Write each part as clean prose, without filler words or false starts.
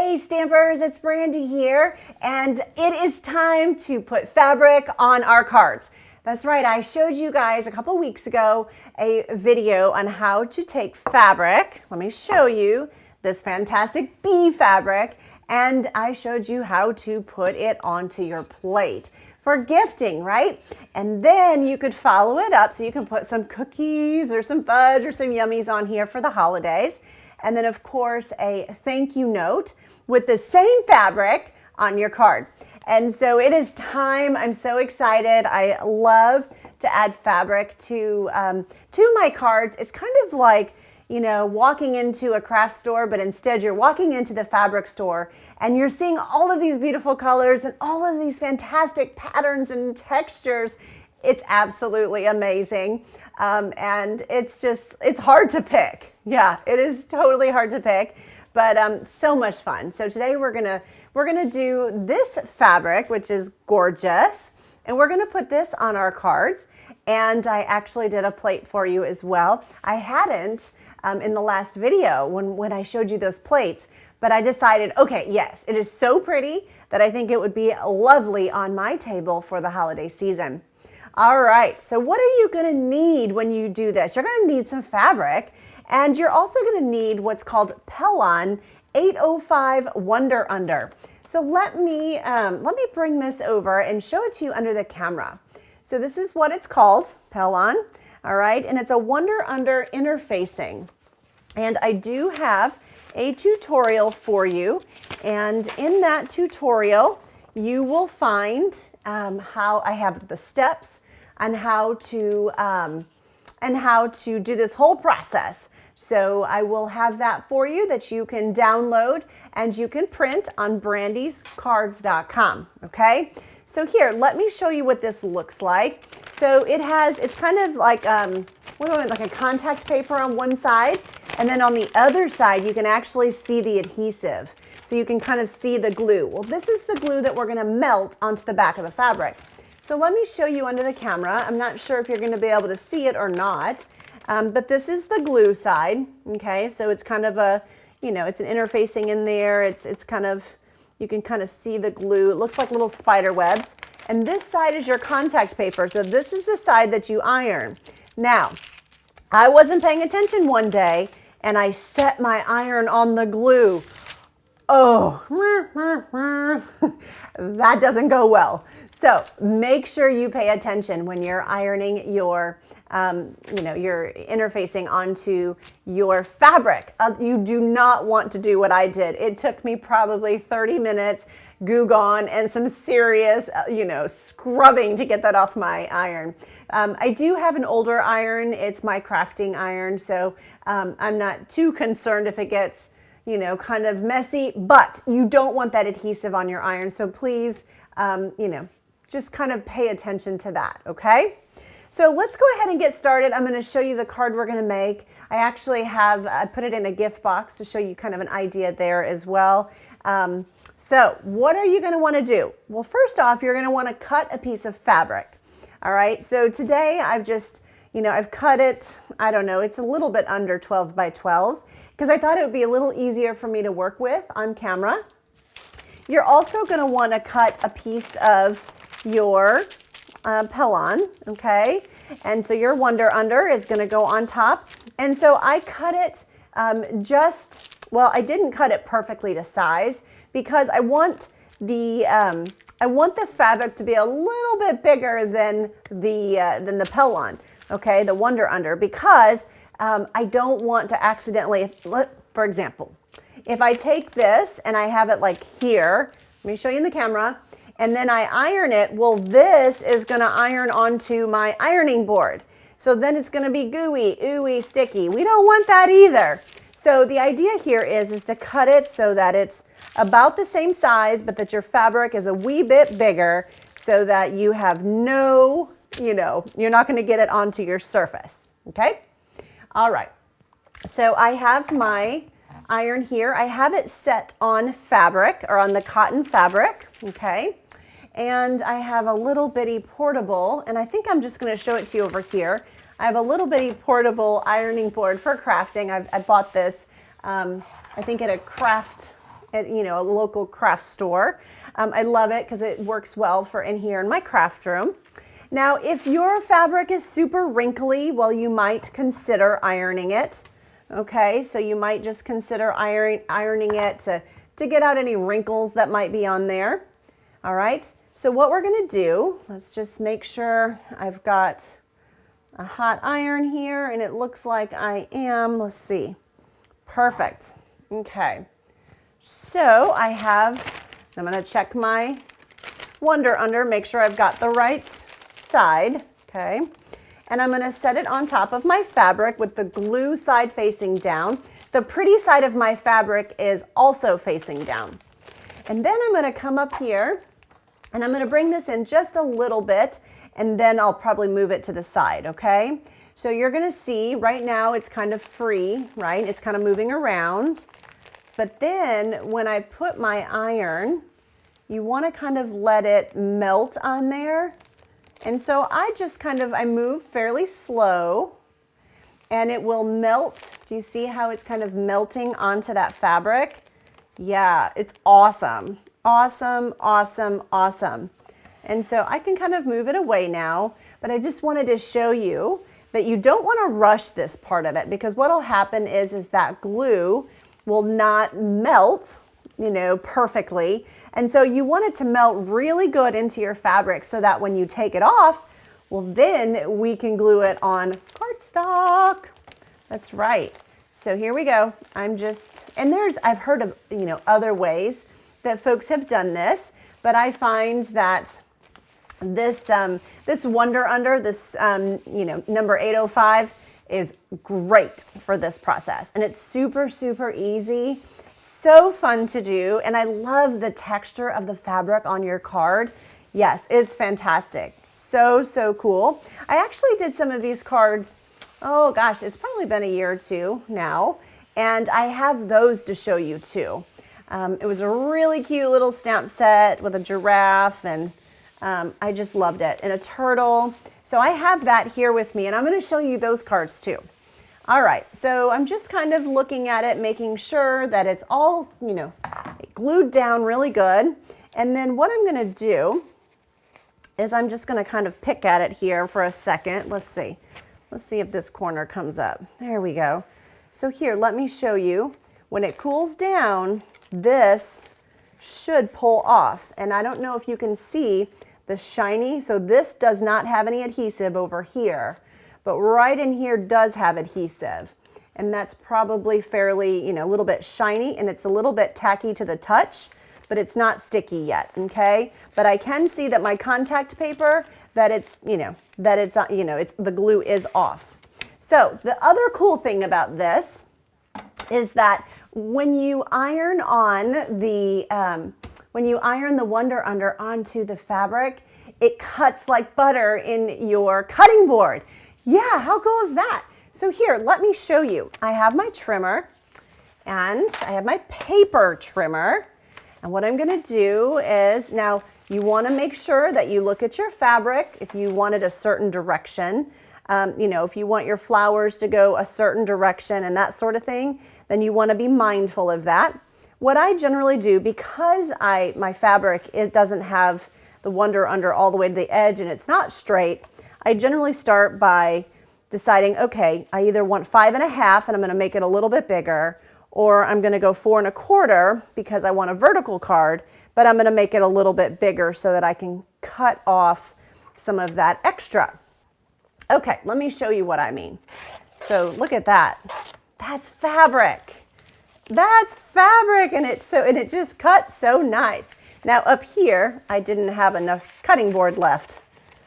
Hey Stampers, it's Brandy here, and it is time to put fabric on our cards. That's right, I showed you guys a couple weeks ago a video on how to take fabric. Let me show you this fantastic bee fabric, and I showed you how to put it onto your plate for gifting, right? And then you could follow it up so you can put some cookies or some fudge or some yummies on here for the holidays. And then of course a thank you note with the same fabric on your card. And so it is time. I'm so excited. I love to add fabric to my cards. It's kind of like, you know, walking into a craft store, but instead you're walking into the fabric store and you're seeing all of these beautiful colors and all of these fantastic patterns and textures. It's absolutely amazing. And it's hard to pick. Yeah, it is totally hard to pick, but so much fun. So today we're gonna do this fabric, which is gorgeous, and we're gonna put this on our cards. And I actually did a plate for you as well. I hadn't in the last video when I showed you those plates, but I decided, okay, yes, it is so pretty that I think it would be lovely on my table for the holiday season. All right, so what are you gonna need when you do this? You're gonna need some fabric, and you're also gonna need what's called Pellon 805 Wonder Under. So let me bring this over and show it to you under the camera. So this is what it's called, Pellon, all right? And it's a Wonder Under interfacing. And I do have a tutorial for you. And in that tutorial, you will find how I have the steps on how to do this whole process. So I will have that for you that you can download and you can print on BrandysCards.com, okay? So here, let me show you what this looks like. So it's kind of like, like a contact paper on one side, and then on the other side, you can actually see the adhesive. So you can kind of see the glue. Well, this is the glue that we're gonna melt onto the back of the fabric. So let me show you under the camera. I'm not sure if you're gonna be able to see it or not, but this is the glue side, okay? So it's kind of a, you know, it's an interfacing in there. It's kind of, you can kind of see the glue. It looks like little spider webs. And this side is your contact paper. So this is the side that you iron. Now, I wasn't paying attention one day and I set my iron on the glue. Oh, that doesn't go well. So make sure you pay attention when you're ironing your, you're interfacing onto your fabric. You do not want to do what I did. It took me probably 30 minutes, Goo Gone, and some serious, scrubbing to get that off my iron. I do have an older iron. It's my crafting iron, so I'm not too concerned if it gets, kind of messy, but you don't want that adhesive on your iron. So please, just kind of pay attention to that, okay? So let's go ahead and get started. I'm gonna show you the card we're gonna make. I actually I put it in a gift box to show you kind of an idea there as well. So what are you gonna wanna do? Well, first off, you're gonna wanna cut a piece of fabric. All right, so today I've just, I've cut it, I don't know, it's a little bit under 12 by 12 because I thought it would be a little easier for me to work with on camera. You're also gonna wanna cut a piece of your Pellon, okay? And so your Wonder Under is gonna go on top. And so I cut it I didn't cut it perfectly to size because I want the fabric to be a little bit bigger than the Pellon, okay? The Wonder Under, because I don't want to accidentally, for example, if I take this and I have it like here, let me show you in the camera, and then I iron it, well, this is gonna iron onto my ironing board. So then it's gonna be gooey, ooey, sticky. We don't want that either. So the idea here is to cut it so that it's about the same size, but that your fabric is a wee bit bigger so that you have no, you're not gonna get it onto your surface, okay? All right, so I have my iron here. I have it set on fabric, or on the cotton fabric, okay? And I have a little bitty portable, and I think I'm just gonna show it to you over here. I have a little bitty portable ironing board for crafting. I bought this, I think at a craft at, you know, a local craft store. I love it because it works well for in here in my craft room. Now, if your fabric is super wrinkly, well, you might consider ironing it. Okay, so you might just consider ironing it to get out any wrinkles that might be on there. All right, so what we're gonna do, let's just make sure I've got a hot iron here, and it looks like I am. Let's see. Perfect. Okay. So I'm going to check my Wonder Under, make sure I've got the right side. Okay. And I'm going to set it on top of my fabric with the glue side facing down. The pretty side of my fabric is also facing down. And then I'm going to come up here and I'm going to bring this in just a little bit, and then I'll probably move it to the side, okay? So you're gonna see right now it's kind of free, right? It's kind of moving around. But then when I put my iron, you wanna kind of let it melt on there. And so I move fairly slow, and it will melt. Do you see how it's kind of melting onto that fabric? Yeah, it's awesome. Awesome, awesome, awesome. And so I can kind of move it away now, but I just wanted to show you that you don't want to rush this part of it, because what will happen is that glue will not melt, you know, perfectly. And so you want it to melt really good into your fabric so that when you take it off, well, then we can glue it on cardstock. That's right. So here we go. I've heard of, you know, other ways that folks have done this, but I find that this Wonder Under, this you know, number 805 is great for this process, and it's super, super easy, so fun to do, and I love the texture of the fabric on your card. Yes, it's fantastic. So, so cool. I actually did some of these cards, oh gosh, it's probably been a year or two now, and I have those to show you too. It was a really cute little stamp set with a giraffe, and I just loved it, and a turtle. So I have that here with me, and I'm going to show you those cards too. All right, so I'm just kind of looking at it, making sure that it's all, you know, glued down really good. And then what I'm going to do is I'm just going to kind of pick at it here for a second. Let's see if this corner comes up. There we go. So here, let me show you. When it cools down, this should pull off. And I don't know if you can see the shiny, so this does not have any adhesive over here, but right in here does have adhesive. And that's probably fairly, you know, a little bit shiny, and it's a little bit tacky to the touch, but it's not sticky yet, okay? But I can see that my contact paper, that it's, you know, the glue is off. So the other cool thing about this is that when you iron on the Wonder Under onto the fabric, it cuts like butter in your cutting board. Yeah, how cool is that? So here, let me show you. I have my trimmer, and I have my paper trimmer. And what I'm gonna do is, now you wanna make sure that you look at your fabric if you want it a certain direction. You know, if you want your flowers to go a certain direction and that sort of thing, then you wanna be mindful of that. What I generally do, because my fabric, it doesn't have the Wonder Under all the way to the edge and it's not straight, I generally start by deciding, okay, I either want 5.5 and I'm gonna make it a little bit bigger, or I'm gonna go 4.25 because I want a vertical card, but I'm gonna make it a little bit bigger so that I can cut off some of that extra. Okay, let me show you what I mean. So look at that. That's fabric. That's fabric, and it just cut so nice. Now up here, I didn't have enough cutting board left.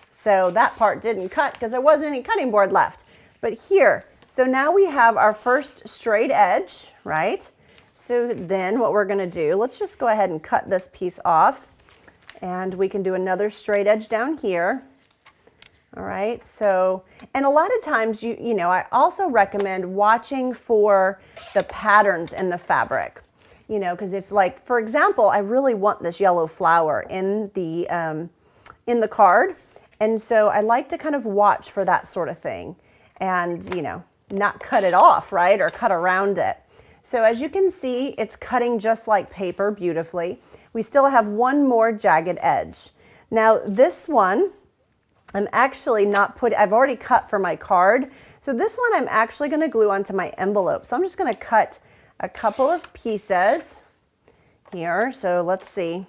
So that part didn't cut because there wasn't any cutting board left. But here, so now we have our first straight edge, right? So then what we're gonna do, let's just go ahead and cut this piece off, and we can do another straight edge down here. All right, so, and a lot of times, you know, I also recommend watching for the patterns in the fabric, you know, because if, like, for example, I really want this yellow flower in the card, and so I like to kind of watch for that sort of thing and, you know, not cut it off, right, or cut around it. So as you can see, it's cutting just like paper beautifully. We still have one more jagged edge. Now this one, I'm actually not I've already cut for my card. So this one I'm actually going to glue onto my envelope. So I'm just going to cut a couple of pieces here. So let's see.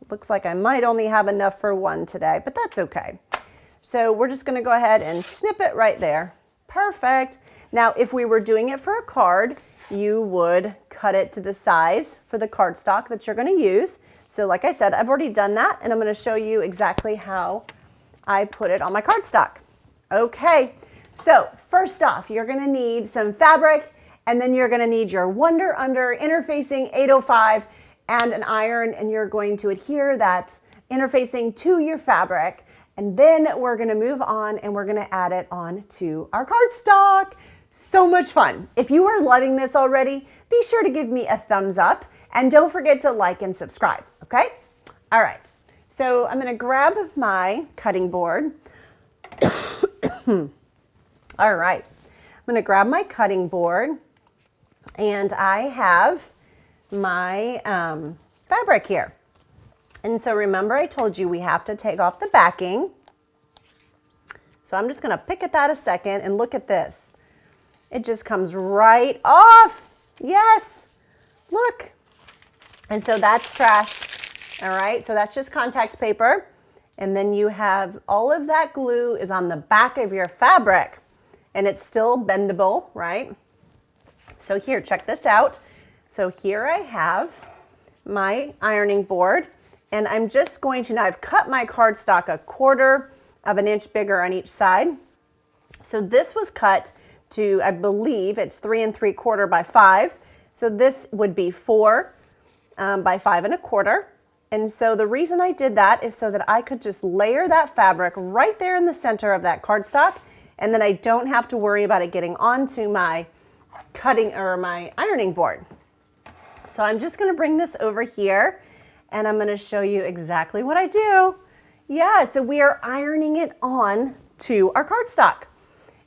Looks like I might only have enough for one today, but that's okay. So we're just going to go ahead and snip it right there. Perfect. Now, if we were doing it for a card, you would cut it to the size for the cardstock that you're going to use. So like I said, I've already done that, and I'm going to show you exactly how I put it on my cardstock. Okay, so first off, you're going to need some fabric, and then you're going to need your Wonder Under interfacing 805 and an iron, and you're going to adhere that interfacing to your fabric. And then we're going to move on and we're going to add it on to our cardstock. So much fun. If you are loving this already, be sure to give me a thumbs up and don't forget to like and subscribe. Okay? All right. So I'm going to grab my cutting board. All right. I'm going to grab my cutting board, and I have my fabric here. And so remember, I told you we have to take off the backing. So I'm just going to pick at that a second, and look at this. It just comes right off. Yes, look. And so that's trash. All right, so that's just contact paper. And then you have all of that glue is on the back of your fabric, and it's still bendable, right? So here, check this out. So here I have my ironing board, and I'm just going to, now I've cut my cardstock 1/4 of an inch bigger on each side. So this was cut to, I believe it's 3 3/4 by 5. So this would be 4 by 5 1/4. And so the reason I did that is so that I could just layer that fabric right there in the center of that cardstock, and then I don't have to worry about it getting onto my cutting or my ironing board. So I'm just going to bring this over here, and I'm going to show you exactly what I do. Yeah, so we are ironing it on to our cardstock.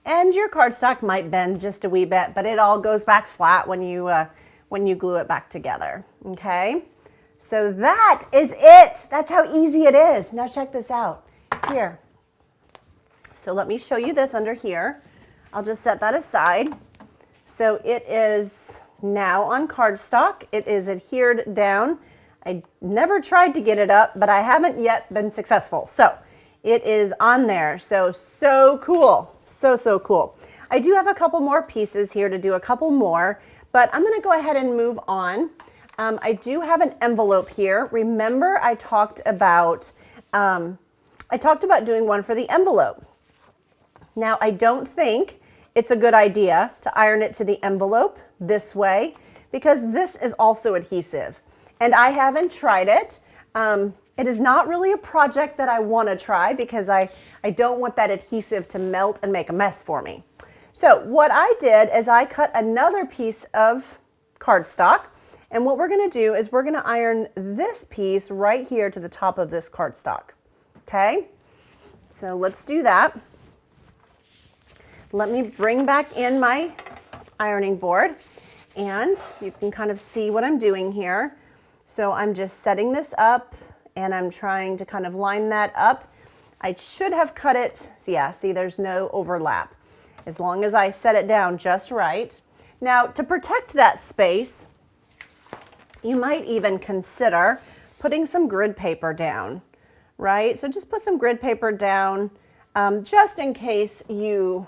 And your cardstock might bend just a wee bit, but it all goes back flat when you glue it back together. Okay? So that is it. That's how easy it is. Now check this out. Here. So let me show you this under here. I'll just set that aside. So it is now on cardstock. It is adhered down. I never tried to get it up, but I haven't yet been successful. So it is on there. So cool. So cool. I do have a couple more pieces here to do a couple more, but I'm going to go ahead and move on. I do have an envelope here. Remember, I talked about doing one for the envelope. Now, I don't think it's a good idea to iron it to the envelope this way, because this is also adhesive, and I haven't tried it. It is not really a project that I want to try, because I don't want that adhesive to melt and make a mess for me. So what I did is I cut another piece of cardstock, and what we're going to do is we're going to iron this piece right here to the top of this cardstock. Okay, so let's do that. Let me bring back in my ironing board, and you can kind of see what I'm doing here. So I'm just setting this up, and I'm trying to kind of line that up. I should have cut it, so yeah, see, there's no overlap, as long as I set it down just right. Now, to protect that space, you might even consider putting some grid paper down, right? So just put some grid paper down, just in case you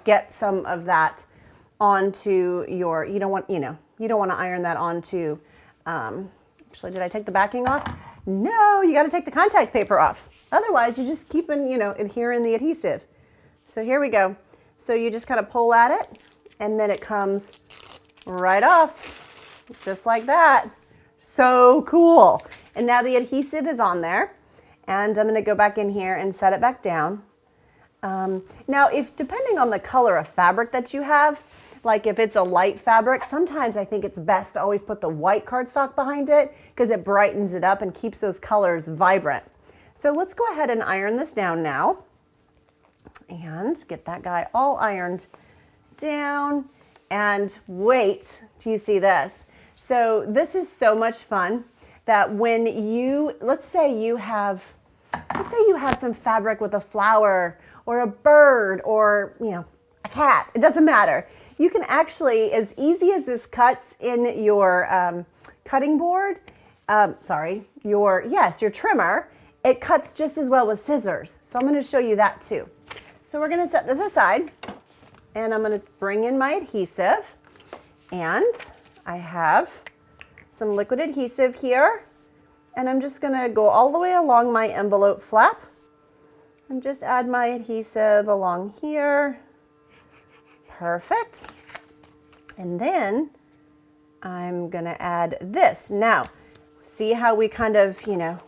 get some of that onto your, you don't want to iron that onto, actually, did I take the backing off? No, you got to take the contact paper off. Otherwise, you just keep adhering the adhesive. So here we go. So you just kind of pull at it, and then it comes right off, just like that. So cool. And now the adhesive is on there, and I'm going to go back in here and set it back down. Now, depending on the color of fabric that you have, like if it's a light fabric, sometimes I think it's best to always put the white cardstock behind it, because it brightens it up and keeps those colors vibrant. So let's go ahead and iron this down now, and get that guy all ironed down. And wait till you see this. So this is so much fun that when you, let's say you have some fabric with a flower or a bird or, a cat, it doesn't matter. You can actually, as easy as this cuts in your cutting board, your trimmer, it cuts just as well with scissors. So I'm going to show you that too. So we're going to set this aside and I'm going to bring in my adhesive, and I have some liquid adhesive here, and I'm just going to go all the way along my envelope flap and just add my adhesive along here. Perfect. And then I'm going to add this. Now, see how we kind of,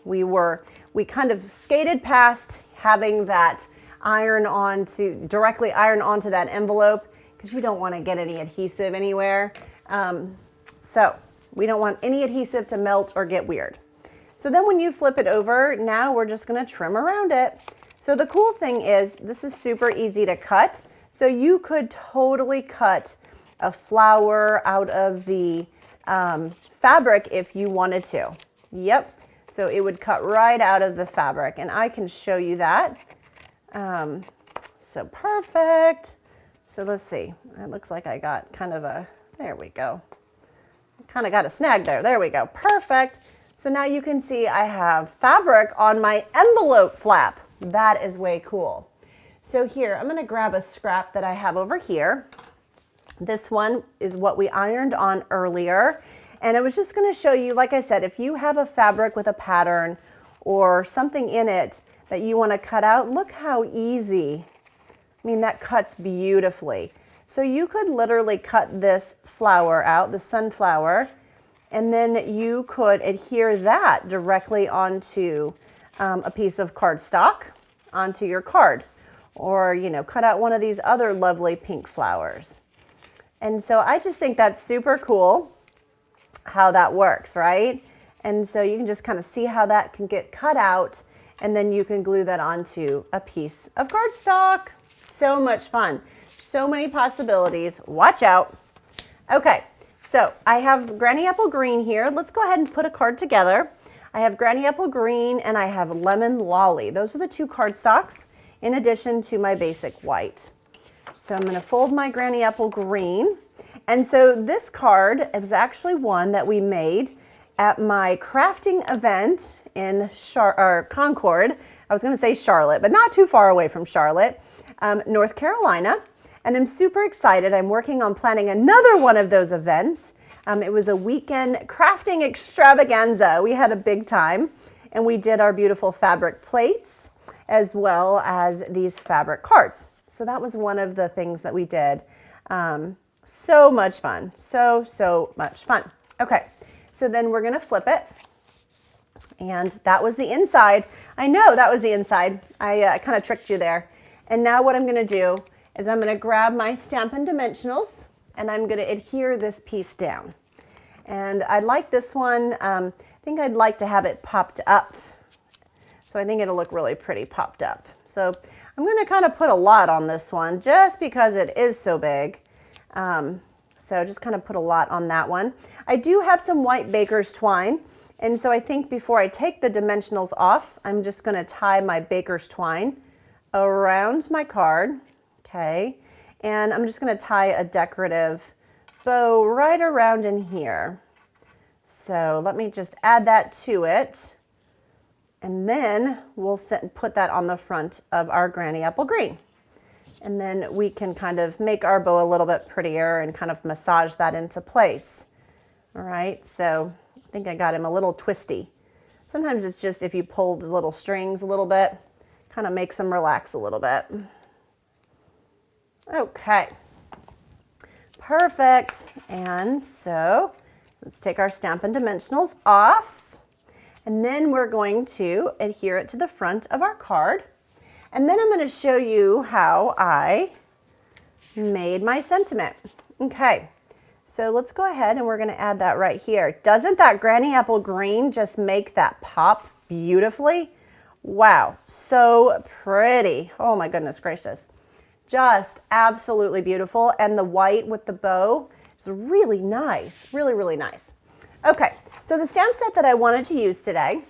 we kind of skated past having that directly iron onto that envelope, because you don't want to get any adhesive anywhere. So we don't want any adhesive to melt or get weird. So then when you flip it over, now we're just going to trim around it. So the cool thing is this is super easy to cut. So you could totally cut a flower out of the fabric if you wanted to. Yep. So it would cut right out of the fabric, and I can show you that. So perfect. So let's see. It looks like I got kind of there we go. Kind of got a snag there. There we go. Perfect. So now you can see I have fabric on my envelope flap. That is way cool. So here, I'm going to grab a scrap that I have over here. This one is what we ironed on earlier. And I was just going to show you, like I said, if you have a fabric with a pattern or something in it that you want to cut out, look how easy. I mean, that cuts beautifully. So you could literally cut this flower out, the sunflower, and then you could adhere that directly onto a piece of cardstock, onto your card, or, cut out one of these other lovely pink flowers. And so I just think that's super cool how that works, right? And so you can just kind of see how that can get cut out, and then you can glue that onto a piece of cardstock. So much fun. So many possibilities. Watch out. Okay, so I have Granny Apple Green here. Let's go ahead and put a card together. I have Granny Apple Green and I have Lemon Lolly. Those are the two cardstocks in addition to my basic white. So I'm going to fold my Granny Apple Green. And so this card is actually one that we made at my crafting event in Concord. I was going to say Charlotte, but not too far away from Charlotte, North Carolina. And I'm super excited. I'm working on planning another one of those events. It was a weekend crafting extravaganza. We had a big time, and we did our beautiful fabric plates as well as these fabric cards. So that was one of the things that we did. So much fun. So much fun. Okay, so then we're going to flip it. And that was the inside. I know that was the inside. I kind of tricked you there. And now what I'm going to do is I'm going to grab my Stampin' Dimensionals and I'm going to adhere this piece down. And I like this one. I think I'd like to have it popped up. So I think it'll look really pretty popped up. So I'm going to kind of put a lot on this one just because it is so big. So just kind of put a lot on that one. I do have some white baker's twine. And so I think before I take the dimensionals off, I'm just going to tie my baker's twine around my card. Okay. And I'm just going to tie a decorative bow right around in here. So let me just add that to it. And then we'll put that on the front of our Granny Apple Green. And then we can kind of make our bow a little bit prettier and kind of massage that into place. All right, so I think I got him a little twisty. Sometimes it's just if you pull the little strings a little bit, kind of makes them relax a little bit. Okay, perfect. And so let's take our Stampin' Dimensionals off, and then we're going to adhere it to the front of our card. And then I'm going to show you how I made my sentiment. Okay, so let's go ahead and we're going to add that right here. Doesn't that Granny Apple Green just make that pop beautifully? Wow, so pretty. Oh my goodness gracious. Just absolutely beautiful. And the white with the bow is really nice, really, really nice. Okay, so the stamp set that I wanted to use today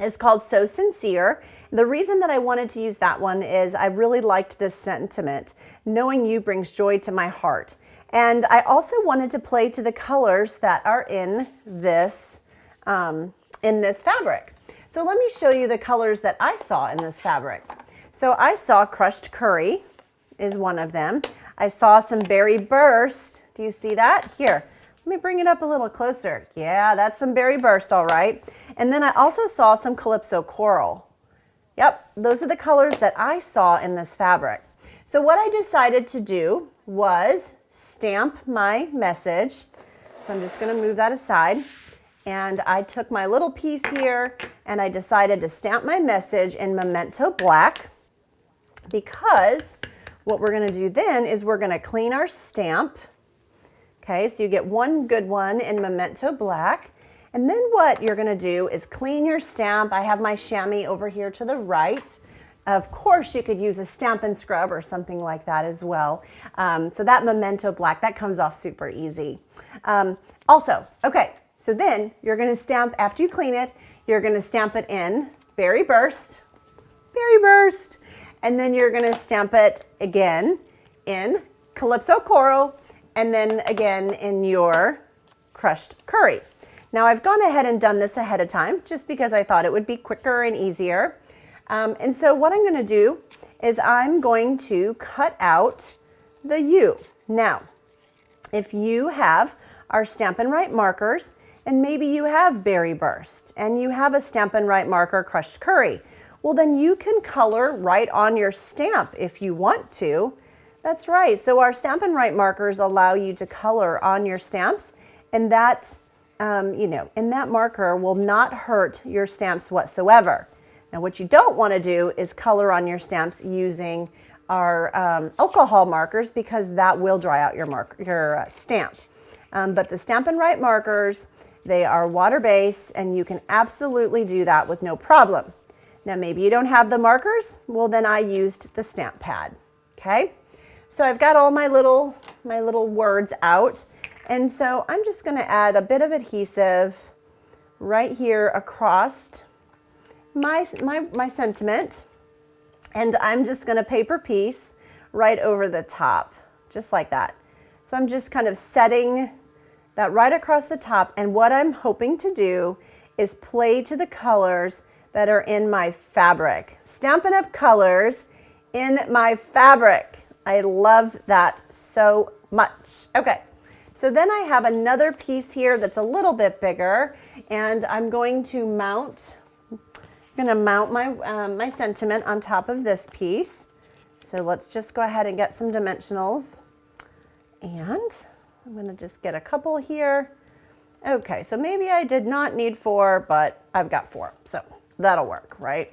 is called So Sincere. The reason that I wanted to use that one is I really liked this sentiment. Knowing you brings joy to my heart. And I also wanted to play to the colors that are in this fabric. So let me show you the colors that I saw in this fabric. So I saw crushed curry is one of them. I saw some berry burst. Do you see that? Here, let me bring it up a little closer. Yeah, that's some berry burst, all right. And then I also saw some calypso coral. Yep, those are the colors that I saw in this fabric. So what I decided to do was stamp my message. So I'm just going to move that aside. And I took my little piece here and I decided to stamp my message in Memento Black, because what we're going to do then is we're going to clean our stamp. Okay, so you get one good one in Memento Black. And then what you're going to do is clean your stamp. I have my chamois over here to the right. Of course, you could use a Stampin' Scrub or something like that as well. So that Memento Black, that comes off super easy. Also, okay, so then you're going to stamp, after you clean it, you're going to stamp it in Berry Burst, and then you're going to stamp it again in Calypso Coral, and then again in your crushed curry. Now I've gone ahead and done this ahead of time just because I thought it would be quicker and easier. And so what I'm going to do is I'm going to cut out the U. Now, if you have our Stampin' Right markers, and maybe you have Berry Burst, and you have a Stampin' Right marker crushed curry, well then you can color right on your stamp if you want to. That's right, so our Stampin' Right markers allow you to color on your stamps, and that, and that marker will not hurt your stamps whatsoever. Now what you don't want to do is color on your stamps using our alcohol markers, because that will dry out your stamp. But the Stampin' Right markers, they are water-based, and you can absolutely do that with no problem. Now maybe you don't have the markers, well then I used the stamp pad, okay? So I've got all my little words out, and so I'm just going to add a bit of adhesive right here across my sentiment, and I'm just going to paper piece right over the top, just like that. So I'm just kind of setting that right across the top, and what I'm hoping to do is play to the colors that are in my fabric. Stampin' Up! Colors in my fabric. I love that so much. Okay, so then I have another piece here that's a little bit bigger, and I'm going to mount my sentiment on top of this piece. So let's just go ahead and get some dimensionals, and I'm going to just get a couple here. Okay, so maybe I did not need 4, but I've got 4, so that'll work, right?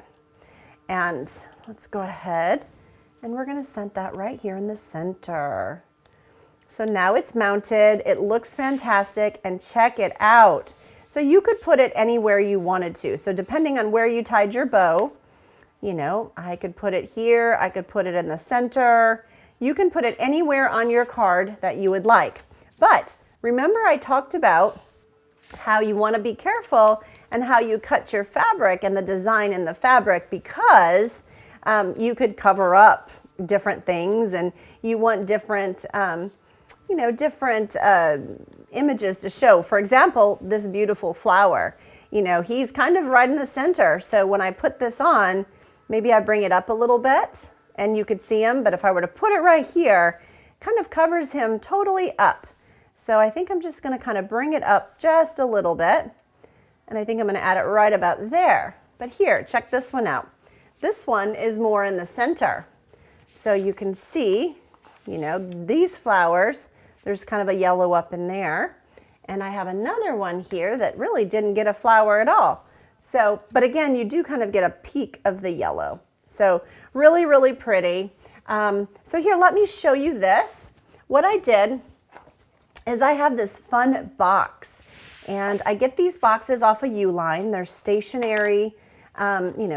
And let's go ahead and we're going to set that right here in the center. So now it's mounted, it looks fantastic, and check it out. So you could put it anywhere you wanted to. So depending on where you tied your bow, you know, I could put it here, I could put it in the center. You can put it anywhere on your card that you would like. But remember I talked about how you want to be careful and how you cut your fabric and the design in the fabric, because you could cover up different things, and you want different, different images to show. For example, this beautiful flower, he's kind of right in the center. So when I put this on, maybe I bring it up a little bit and you could see him, but if I were to put it right here, it kind of covers him totally up. So I think I'm just going to kind of bring it up just a little bit, and I think I'm going to add it right about there. But here, check this one out. This one is more in the center. So you can see, these flowers, there's kind of a yellow up in there. And I have another one here that really didn't get a flower at all. So, but again, you do kind of get a peak of the yellow. So really, really pretty. So here, let me show you this. What I did is I have this fun box, and I get these boxes off of Uline. They're stationary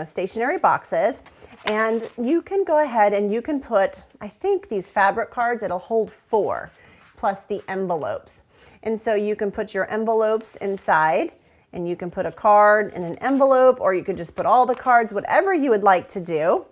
stationery boxes. And you can go ahead and you can put, I think these fabric cards, it'll hold 4, plus the envelopes. And so you can put your envelopes inside, and you can put a card in an envelope, or you could just put all the cards, whatever you would like to do.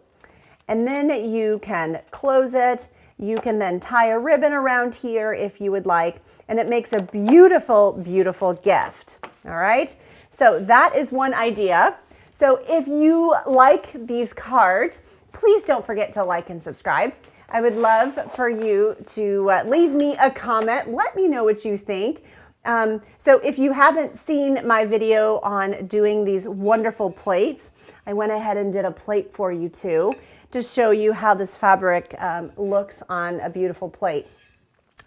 And then you can close it. You can then tie a ribbon around here if you would like, and it makes a beautiful, beautiful gift. All right, so that is one idea. So if you like these cards, please don't forget to like and subscribe. I would love for you to leave me a comment. Let me know what you think. So if you haven't seen my video on doing these wonderful plates, I went ahead and did a plate for you too, to show you how this fabric looks on a beautiful plate.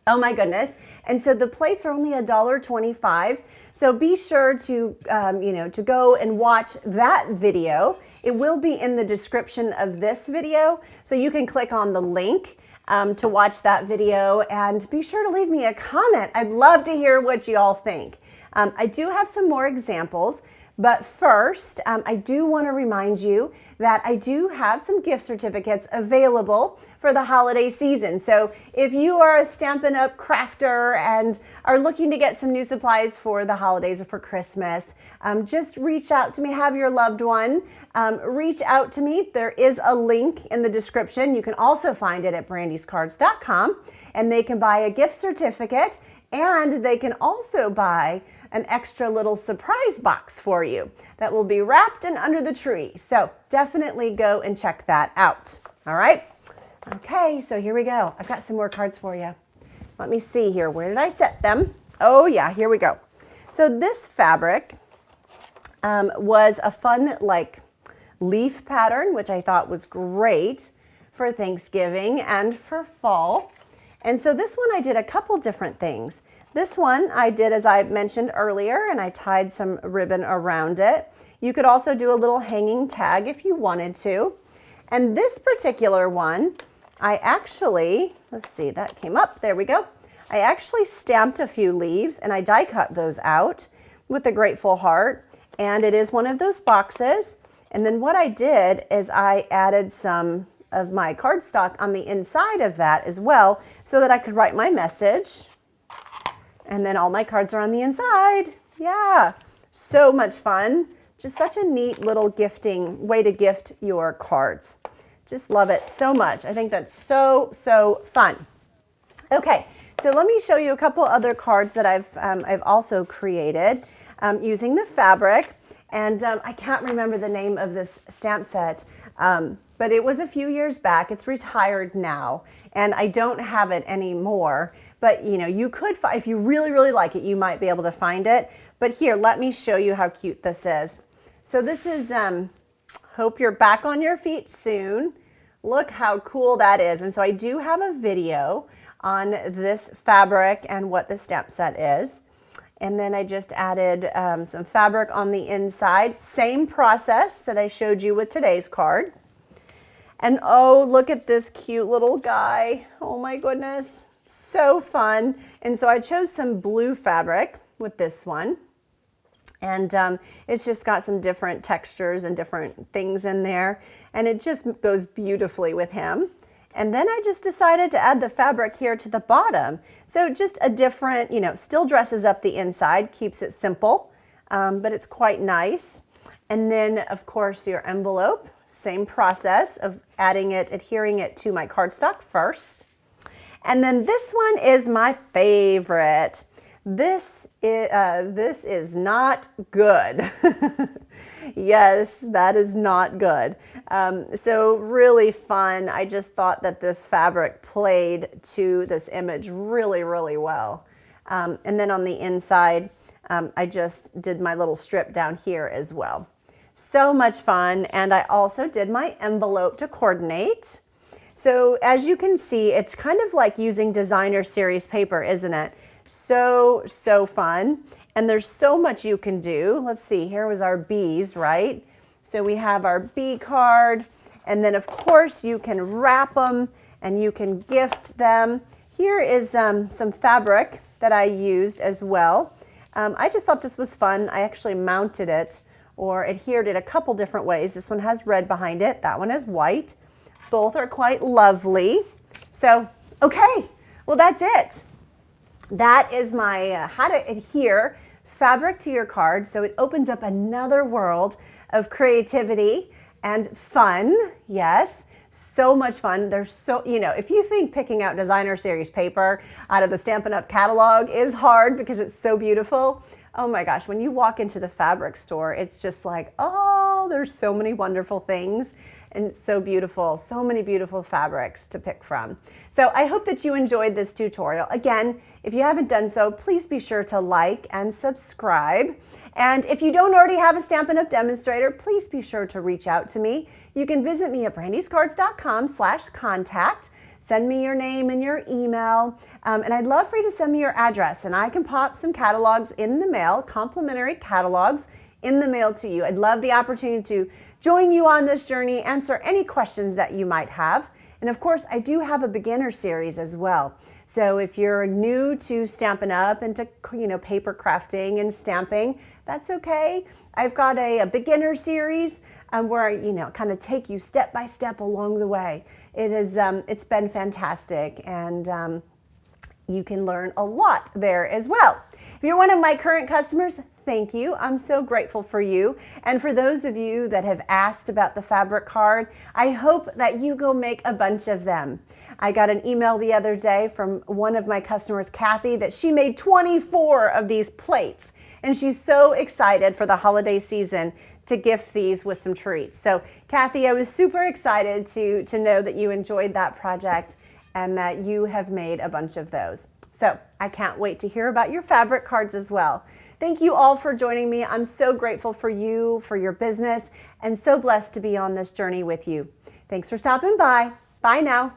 Oh my goodness. And so the plates are only $1.25. So be sure to, to go and watch that video. It will be in the description of this video. So you can click on the link to watch that video, and be sure to leave me a comment. I'd love to hear what you all think. I do have some more examples, but first, I do want to remind you that I do have some gift certificates available for the holiday season. So if you are a Stampin' Up! Crafter and are looking to get some new supplies for the holidays or for Christmas, just reach out to me, have your loved one reach out to me. There is a link in the description. You can also find it at BrandysCards.com, and they can buy a gift certificate, and they can also buy an extra little surprise box for you that will be wrapped and under the tree. So definitely go and check that out. All right. Okay, so here we go. I've got some more cards for you. Let me see here. Where did I set them? Oh yeah, here we go. So this fabric was a fun leaf pattern, which I thought was great for Thanksgiving and for fall. And so this one I did a couple different things. This one I did, as I mentioned earlier, and I tied some ribbon around it. You could also do a little hanging tag if you wanted to. And this particular one, I actually, let's see, that came up, there we go. I actually stamped a few leaves and I die cut those out with a grateful heart. And it is one of those boxes. And then what I did is I added some of my cardstock on the inside of that as well, so that I could write my message. And then all my cards are on the inside. Yeah, so much fun. Just such a neat little gifting way to gift your cards. Just love it so much. I think that's so, so fun. Okay, so let me show you a couple other cards that I've also created using the fabric. And I can't remember the name of this stamp set, but it was a few years back. It's retired now, and I don't have it anymore. But you could, if you really, really like it, you might be able to find it. But here, let me show you how cute this is. So this is, hope you're back on your feet soon. Look how cool that is. And so I do have a video on this fabric and what the stamp set is. And then I just added some fabric on the inside. Same process that I showed you with today's card. And oh, look at this cute little guy. Oh my goodness, so fun. And so I chose some blue fabric with this one. And it's just got some different textures and different things in there. And it just goes beautifully with him. And then I just decided to add the fabric here to the bottom. So just a different, still dresses up the inside, keeps it simple, but it's quite nice. And then of course your envelope, same process of adhering it to my cardstock first. And then this one is my favorite. This is not good. Yes, that is not good. So really fun. I just thought that this fabric played to this image really, really well. And then on the inside, I just did my little strip down here as well. So much fun. And I also did my envelope to coordinate. So as you can see, it's kind of like using designer series paper, isn't it? So, so fun. And there's so much you can do. Let's see, here was our bees, right? So we have our bee card, and then of course you can wrap them and you can gift them. Here is some fabric that I used as well. I just thought this was fun. I actually mounted it or adhered it a couple different ways. This one has red behind it. That one has white. Both are quite lovely. So, okay, well, that's it. That is my how to adhere fabric to your card. So it opens up another world of creativity and fun. Yes, so much fun. There's so, if you think picking out designer series paper out of the Stampin' Up! Catalog is hard because it's so beautiful, oh my gosh, when you walk into the fabric store, it's just like, oh, there's so many wonderful things and it's so beautiful, so many beautiful fabrics to pick from. So I hope that you enjoyed this tutorial. Again, if you haven't done so, please be sure to like and subscribe. And if you don't already have a Stampin' Up! Demonstrator, please be sure to reach out to me. You can visit me at brandyscards.com/contact. Send me your name and your email, and I'd love for you to send me your address, and I can pop some catalogs in the mail, complimentary catalogs in the mail to you. I'd love the opportunity to join you on this journey, answer any questions that you might have. And of course, I do have a beginner series as well. So if you're new to Stampin' Up! And to paper crafting and stamping, that's okay. I've got a beginner series where I kind of take you step by step along the way. It's been fantastic, and you can learn a lot there as well. If you're one of my current customers, thank you. I'm so grateful for you. And for those of you that have asked about the fabric card, I hope that you go make a bunch of them. I got an email the other day from one of my customers, Kathy, that she made 24 of these plates. And she's so excited for the holiday season to gift these with some treats. So Kathy, I was super excited to know that you enjoyed that project and that you have made a bunch of those. So I can't wait to hear about your fabric cards as well. Thank you all for joining me. I'm so grateful for you, for your business, and so blessed to be on this journey with you. Thanks for stopping by. Bye now.